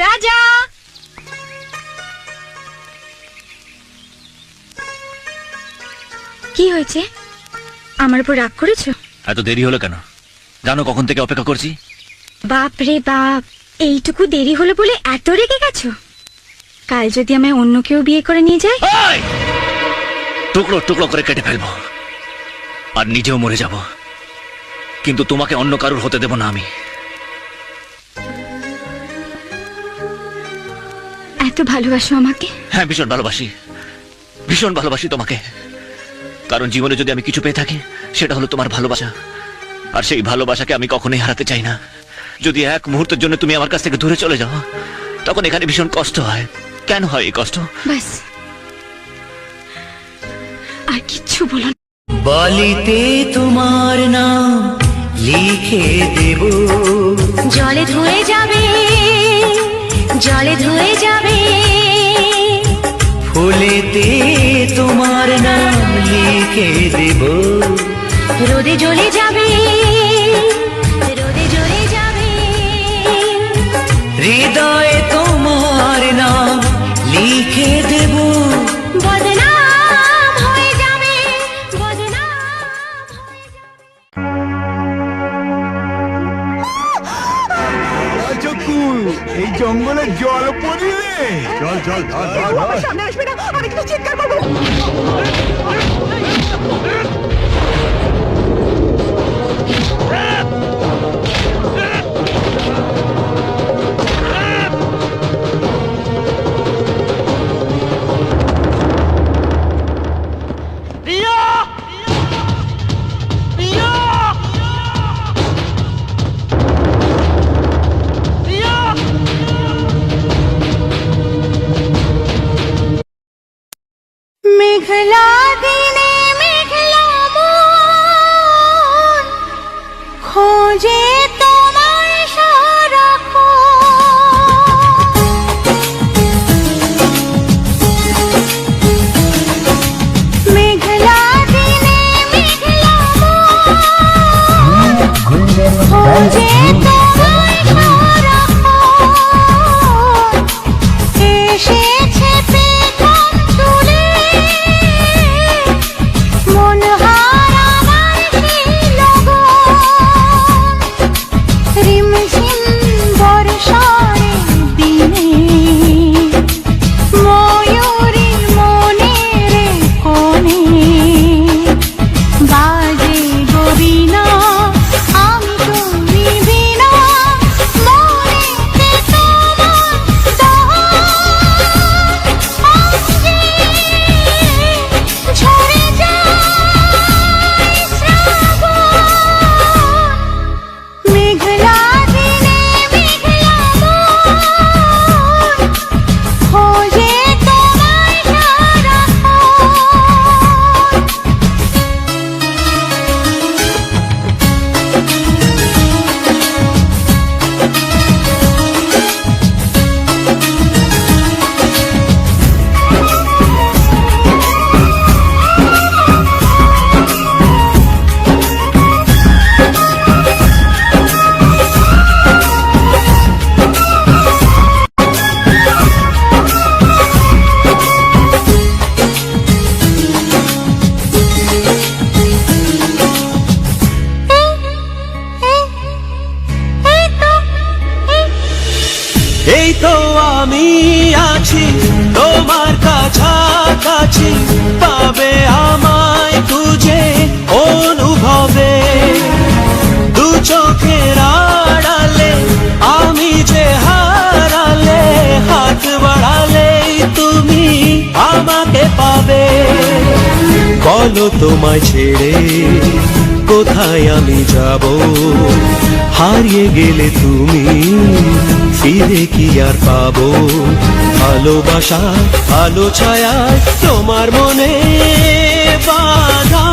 রাজা, কি হয়েছে? আমার উপর রাগ করেছো? এত দেরি হলো কেন? জানো কখন থেকে অপেক্ষা করছি? বাপ রে বাপ, এইটুকু দেরি হলো বলে এত রেগে গেছো? কাল যদি আমায় অন্য কেউ বিয়ে করে নিয়ে যায়? টুকরো টুকরো করে কেটে ফেলবো আর নিজেও মরে যাব, কিন্তু তোমাকে অন্য কারোর হতে দেব না আমি। এত ভালোবাসো আমাকে? হ্যাঁ, ভীষণ ভালোবাসি, ভীষণ ভালোবাসি তোমাকে। কারণ জীবনে যদি আমি কিছু পেয়ে থাকি সেটা হলো তোমার ভালোবাসা, আর সেই ভালোবাসাকে আমি কখনোই হারাতে চাই না। যদি এক মুহূর্তের জন্য তুমি আমার কাছ থেকে দূরে চলে যাও, তখন এখানে ভীষণ কষ্ট হয়। কেন হয় এই কষ্ট? বাস, আর কিচ্ছু বলো না। বালিতে তোমার নাম লিখে দেব, জলে ধুয়ে যাবে, জলে ধুয়ে যাবে। ফুলেতে তোমার নাম লিখে দেব, রোদে জ্বলে যাবে, রোদে জ্বলে যাবে। হৃদয়ে তোমার নাম লিখে দেব, বদনাম হয়ে যাবে, বদনাম হয়ে চকু, এই জঙ্গলে জল পড়িলে চল চল সামনে আসবে না, আমি কিন্তু চিৎকার করবো। মেঘলা দিনে মেঘলা মন খোঁজে তোমার সারাক্ষণ। মেঘলা দিনে মেঘলা মন খোঁজে তোমার সারাক্ষণ। এসেছে পেখম চুলে মন হারাবার সেই লগন। রিমঝিম বর্ষার দিনে ময়ূরীর মনের কোণে বাজে গো বীণা, আমি তুমি বিনা মনেতে তোমার দহন। অঙ্গে ঝরে যায় শ্রাবণ। মেঘলা দিনে মেঘলা মন খোঁজে তোমার সারাক্ষণ। এই তো আমি আছি তোমার কাছাকাছি, পাবে আমায় খুঁজে অনুভবে। দু চোখের আড়ালে আমি যে হারালে, হাত বাড়ালেই তুমি আমাকে পাবে। বলো তোমায় ছেড়ে কোথায় আমি যাব, হারিয়ে গেলে তুমি ফিরে কি আর পাবো? ভালোবাসা আলো ছায়া তোমার মনে বাধা